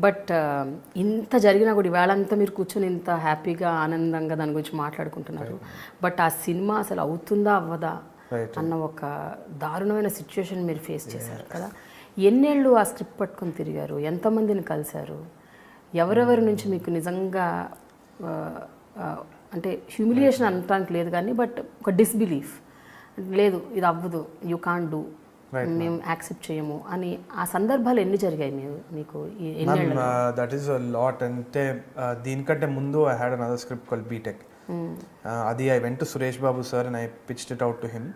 But ఇంత జరిగినా కూడా ఇవాళంతా మీరు కూర్చొని ఇంత హ్యాపీగా ఆనందంగా దాని గురించి మాట్లాడుకుంటున్నారు. బట్ ఆ సినిమా అసలు అవుతుందా అవ్వదా అన్న ఒక దారుణమైన సిచ్యువేషన్ మీరు ఫేస్ చేశారు కదా. ఎన్నేళ్ళు ఆ స్క్రిప్ట్ పట్టుకొని తిరిగారు, ఎంతమందిని కలిశారు, ఎవరెవరి నుంచి మీకు నిజంగా అంటే హ్యూమిలియేషన్ అనటానికి లేదు కానీ బట్ ఒక డిస్బిలీఫ్, లేదు ఇది అవ్వదు, యూ కాంట్ డూ, మేము యాక్సెప్ట్ చేయము అని ఆ సందర్భాలు ఎన్ని జరిగాయి మీకు? That is a lot. అంటే దీనికంటే ముందు I had another script called BTech. అది I went to Suresh Babu sir and I pitched it out to him.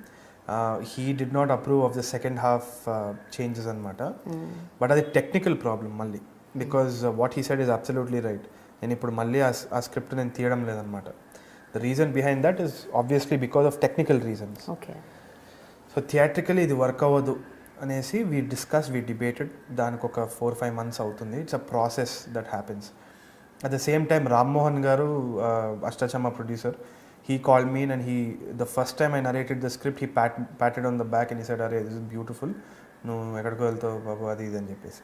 He did not approve of the second half changes అనమాట. బట్ అది technical problem మళ్ళీ, because what he said is absolutely right. నేను ఇప్పుడు మళ్ళీ ఆ script నేను తీయడం లేదనమాట. The reason behind that is obviously because of technical reasons. Okay. So theatrically ఇది వర్క్ అవ్వదు అనేసి వీ డిబేటెడ్. దానికి ఒక 4-5 months అవుతుంది. It's a process that happens. At the same time Rammohan garu, Ashta Chamma producer, he called me and the first time I narrated the script, he patted on the back and he said, "Arey, this is beautiful. No, ekkadiko veltavu babu adi idani cheppesi."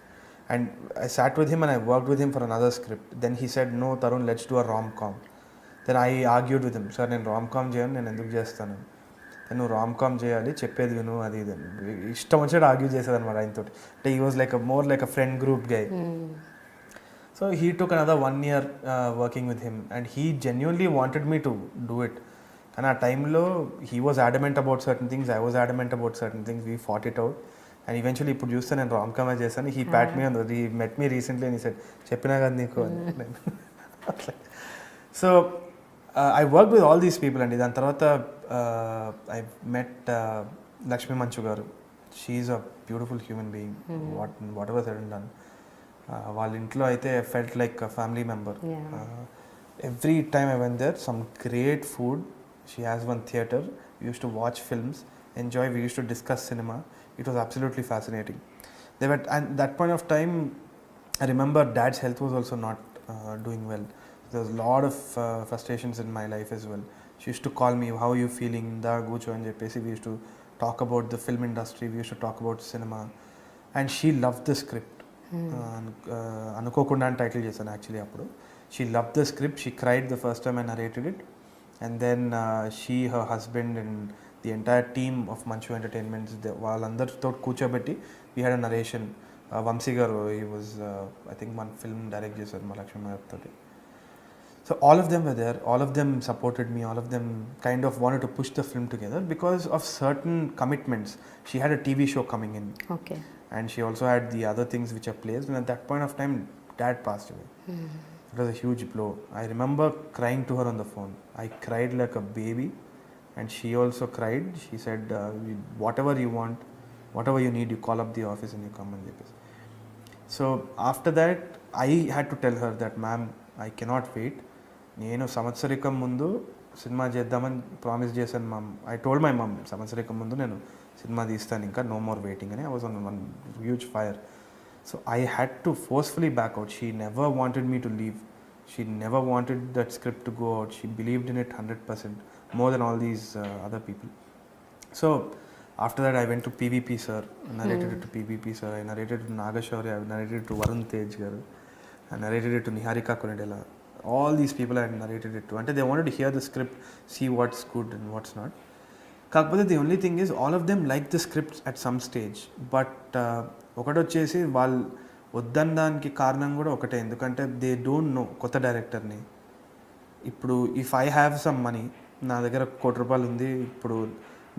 And I sat with him and I worked with him for another script. Then he said, "No, Tharun, let's do a rom-com." Then I argued with him, "Sir, nenu rom-com cheyanu, nenu enduku chestanu? Nenu rom-com cheyali, cheppedi vinu adi idani." Ishtam vachadu argue chesadannamata ఆయన తోటి. Like he was like more like a friend group guy. So he took another 1 year working with him and he genuinely wanted me to do it. And at time lo, he was adamant about certain things, I was adamant about certain things. We fought it out and eventually ఇప్పుడు చూస్తే నేను rom-com చేశాను. He pat me on the, he met me recently and he said, "చెప్పినా కదా నీకు." So I worked with all these people and దాని తర్వాత I met Lakshmi Manchu garu. She is a beautiful human being. Whatever said and done, వాళ్ళ ఇంట్లో అయితే I felt like a family member. Every time I went there, some great food. She has one theatre, we use to watch films, enjoy, we use to discuss cinema. It was absolutely fascinating. They were, and that point of time I remember dad's health was also not doing well. There was lot of frustrations in my life as well. She used to call me, "how you feeling?" దా కూర్చో అని చెప్పేసి we use to talk about the film industry, we use to talk about cinema. And she love the script. అనుకోకుండా title చేశాను actually అప్పుడు. She love the script, she cried the first time I narrated it. And then she, her husband and the entire team of Manchu entertainments, వాళ్ళందరితో కూర్చోబెట్టి we had a narration. Vamsi garu, he was I think one film direct చేశారు మా లక్ష్మీ గారితో. So all of them were there, all of them supported me, all of them kind of wanted to push the film together because of certain commitments. She had a TV show coming in. Okay. And she also had the other things which are placed, and at that point of time dad passed away. It was a huge blow. I remember crying to her on the phone. I cried like a baby and she also cried. She said, "Whatever you want, whatever you need, you call up the office and you come and get this." So after that I had to tell her that, "Ma'am, I cannot wait. నేను సంవత్సరికం ముందు cinema చేద్దామని promise చేశాను ma'am. I told my మమ్, సంవత్సరికం ముందు నేను cinema తీస్తాను, ఇంకా no more waiting" అని. I was on one huge fire. So I had to forcefully back out. She never wanted me to leave. She never wanted that script to go out. She believed in it 100%, more than all these other people. So after that I went to PVP sir, narrated it to PVP sir, I narrated it to Nagashauri, I narrated it to Varuntej garu, I narrated it to Niharika Konidela. All these people I narrated it to. And they wanted to hear the script, see what's good and what's not. కాకపోతే the only thing is all of them liked the script at some stage. But ఒకటి వచ్చేసి వాళ్ళు వద్దనడానికి కారణం కూడా ఒకటే, ఎందుకంటే they don't know కొత్త డైరెక్టర్ని. ఇప్పుడు if I have some money, నా దగ్గర ₹1,00,00,000 ఉంది, ఇప్పుడు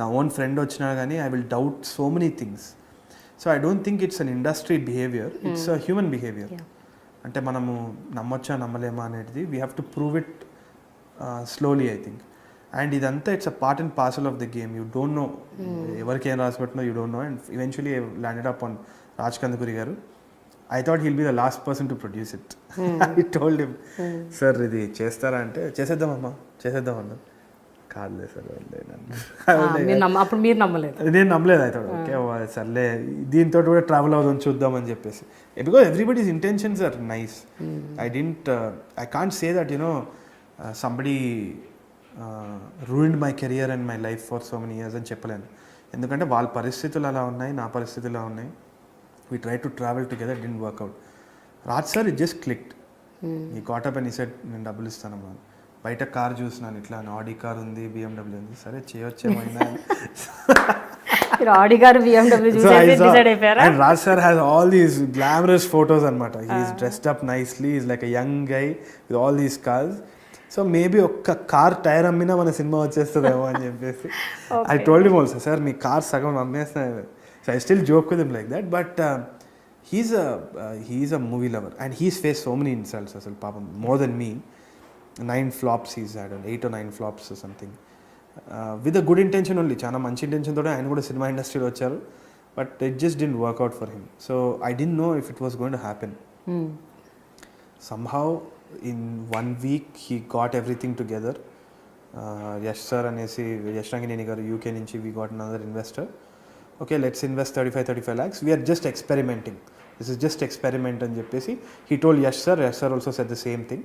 నా ఓన్ ఫ్రెండ్ వచ్చినా కానీ I will doubt so many things. So I don't think it's an industry behaviour, it's a human behaviour. అంటే మనము నమ్మొచ్చా నమ్మలేమా అనేది we have to prove it slowly I think. And ఇదంతా it's a part and parcel of the game. You don't know ఎవరికి ఏం రాసిపెట్టినో, you don't know. And eventually I landed up on Raj Kandukuri garu. I thought he'll be the last person to produce it. I told him, "sir ఇది చేస్తారా?" అంటే "చేసేద్దామమ్మా, చేసేద్దామన్నా." "కాదులే sir, అప్పుడు మీరు నమ్మలేదు." నేను నమ్మలేదు. అయితే ఓకే సర్లే, దీంతో కూడా ట్రావెల్ అవుదాం చూద్దామని చెప్పేసి. Because everybody's intentions are nice. I can't say that somebody ruined my career and my life for so many years అని చెప్పలేను. ఎందుకంటే వాళ్ళ పరిస్థితులు అలా ఉన్నాయి, నా పరిస్థితులు అలా ఉన్నాయి. We try to travel together, didn't work out. Raj sir it just clicked. ఈ కాటప్ అని సెట్ నేను డబ్బులు ఇస్తానమ్మా. బయట కార్ చూసినాను ఇట్లా ఆడి కార్ ఉంది, BMW ఉంది, సరే చేయొచ్చేమైనా. ఆడి గారు BMW చూసేసి డిసైడ్ అయిపోయారా? And Raj sir has all these glamorous photos అనమాట. He is dressed up nicely, he's like a young guy with all these cars. So maybe ఒక్క కార్ టైర్ అమ్మినా మన సినిమా వచ్చేస్తుందేమో అని చెప్పేసి I told him also, sir మీ car సగం అమ్మేస్తున్నా. So I still joke with him like that. But he's a movie lover and he's faced so many insults అసలు పాపం, more than me. 9 flops he's had, 8 or 9 flops or something. With a good intention only, చాలా మంచి intention తోటే ఆయన కూడా cinema ఇండస్ట్రీలో వచ్చారు. But it just didn't work out for him. So I didn't know if it was going to happen. Somehow in 1 week he got everything together. Yash sir అనేసి యష్ రంగినేని గారు UK నుంచి, we got another investor. Okay, let's invest 35 lakhs. We are just experimenting. This is just experiment అని చెప్పేసి he told Yash sir also said the same thing.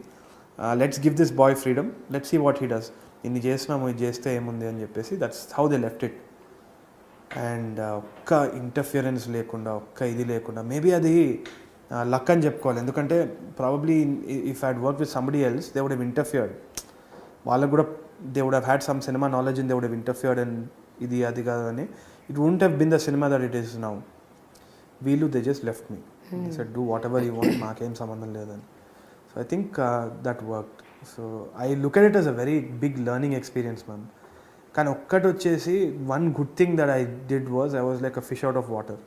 Let's give this boy freedom. Let's see what he does. ఇన్ని చేసినాము, ఇది చేస్తే ఏముంది అని చెప్పేసి that's how they left it. And ఒక్క ఇంటర్ఫియరెన్స్ లేకుండా, ఒక్క ఇది లేకుండా, మేబీ అది లక్ అని చెప్పుకోవాలి. ఎందుకంటే probably if I had work with somebody else they would have interfered. వాళ్ళకు కూడా they would have had some cinema knowledge and they would have interfered and ఇది అది కాదని it won't have been the cinema that it is now. వీళ్ళు they just left me, they said do whatever you want, మాకేం సంబంధం లేదని. So I think that worked. So I look at it as a very big learning experience, man. కానీ ఒక్కటి వచ్చేసి one good thing that I did was I was like a fish out of water.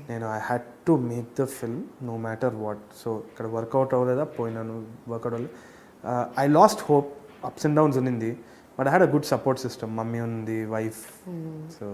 నేను I had to make the film no matter what. So ఇక్కడ work out అవ్వలేదా, పోయినాను, work out అవ్వలేదు. I lost hope, ups and downs ఉన్నింది, but I had a good support system. Mummy ఉంది, wife. So